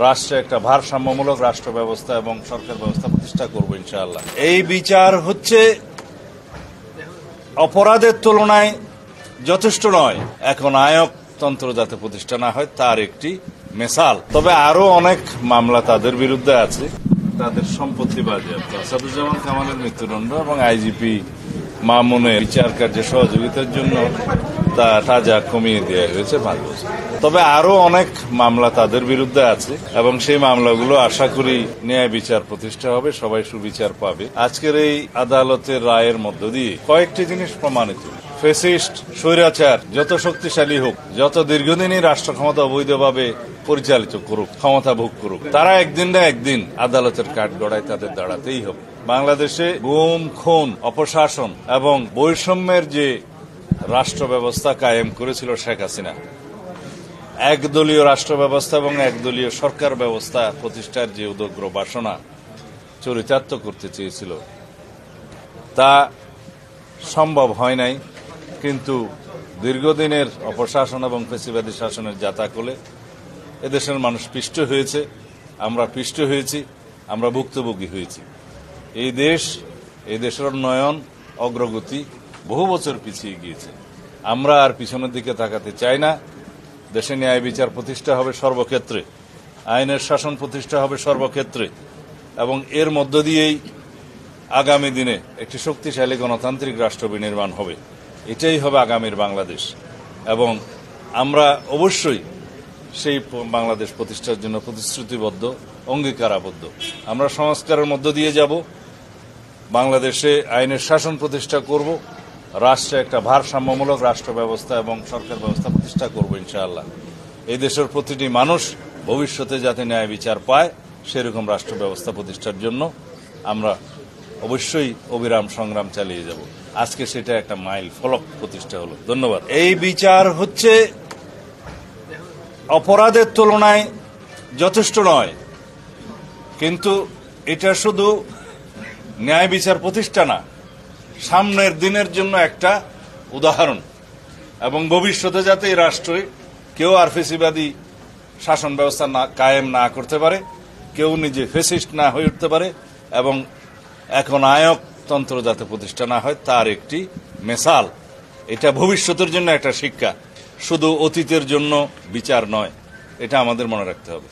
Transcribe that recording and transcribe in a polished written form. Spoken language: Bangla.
রাষ্ট্রে একটা ভারসাম্যমূলক রাষ্ট্র ব্যবস্থা এবং সরকার ব্যবস্থা প্রতিষ্ঠা করব ইনশাআল্লাহ। এই বিচার হচ্ছে অপরাধের তুলনায় যথেষ্ট নয়। এখন আয়কতন্ত্র যাতে প্রতিষ্ঠা না হয় তার একটি মেসাল। তবে আরো অনেক মামলা তাদের বিরুদ্ধে আছে, তাদের সম্পত্তি বাজেয়াপ্ত, আসাদুজ্জামান কামালের মৃত্যুদণ্ড এবং আইজিপি মামুনের বিচার কার্যে সহযোগিতার জন্য তা সাজা কমিয়ে দেওয়া হয়েছে 5 বছর। তবে আরো অনেক মামলা তাদের বিরুদ্ধে আছে এবং সেই মামলাগুলো আশা করি ন্যায় বিচার প্রতিষ্ঠা হবে, সবাই সুবিচার পাবে। আজকের এই আদালতের রায়ের মধ্য দিয়ে কয়েকটি জিনিস প্রমাণিত। ফ্যাসিস্ট স্বৈরাচার যত শক্তিশালী হোক, যত দীর্ঘদিনই রাষ্ট্র ক্ষমতা অবৈধভাবে পরিচালিত করুক, ক্ষমতা ভোগ করুক, তারা একদিন না একদিন আদালতের কাঠগড়ায় তাদের দাঁড়াতেই হবে। বাংলাদেশে গুম, খুন, অপশাসন এবং বৈষম্যের যে রাষ্ট্র ব্যবস্থা কায়েম করেছিল শেখ হাসিনা, একদলীয় রাষ্ট্র ব্যবস্থা এবং একদলীয় সরকার ব্যবস্থা প্রতিষ্ঠার যে উদগ্র বাসনা চরিতার্থ করতে চেয়েছিল তা সম্ভব হয় নাই। কিন্তু দীর্ঘদিনের অপশাসন এবং ফ্যাসিবাদী শাসনের জাতাকলে এদেশের মানুষ পিষ্ট হয়েছে, আমরা পিষ্ট হয়েছি, আমরা ভুক্তভোগী হয়েছি। এই দেশের উন্নয়ন অগ্রগতি বহু বছর পিছিয়ে গিয়েছে। আমরা আর পিছনের দিকে তাকাতে চাই না। দেশে ন্যায় বিচার প্রতিষ্ঠা হবে সর্বক্ষেত্রে, আইনের শাসন প্রতিষ্ঠা হবে সর্বক্ষেত্রে এবং এর মধ্য দিয়েই আগামী দিনে একটি শক্তিশালী গণতান্ত্রিক রাষ্ট্র বিনির্মাণ হবে। এটাই হবে আগামীর বাংলাদেশ এবং আমরা অবশ্যই সেই বাংলাদেশ প্রতিষ্ঠার জন্য প্রতিশ্রুতিবদ্ধ, অঙ্গীকারাবদ্ধ। আমরা সংস্কারের মধ্য দিয়ে যাব, বাংলাদেশে আইনের শাসন প্রতিষ্ঠা করব, রাষ্ট্রে একটা ভারসাম্যমূলক রাষ্ট্র ব্যবস্থা এবং সরকার ব্যবস্থা প্রতিষ্ঠা করব ইনশাআল্লাহ। এই দেশের প্রতিটি মানুষ ভবিষ্যতে যাতে ন্যায় বিচার পায় সেরকম রাষ্ট্র ব্যবস্থা প্রতিষ্ঠার জন্য আমরা অবশ্যই অবিরাম সংগ্রাম চালিয়ে যাব। আজকে সেটা একটা মাইল ফলক প্রতিষ্ঠা হলো। ধন্যবাদ। এই বিচার হচ্ছে অপরাধের তুলনায় যথেষ্ট নয়, কিন্তু এটা শুধু ন্যায় বিচার প্রতিষ্ঠা না, সামনের দিনের জন্য একটা উদাহরণ এবং ভবিষ্যতে যাতে এই রাষ্ট্রে কেউ আর ফ্যাসিবাদী শাসন ব্যবস্থা কায়েম না করতে পারে, কেউ নিজে ফ্যাসিস্ট না হয়ে উঠতে পারে এবং এখন আয়কতন্ত্র যাতে প্রতিষ্ঠা না হয় তার একটি মেসাল। এটা ভবিষ্যতের জন্য একটা শিক্ষা, শুধু অতীতের জন্য বিচার নয়, এটা আমাদের মনে রাখতে হবে।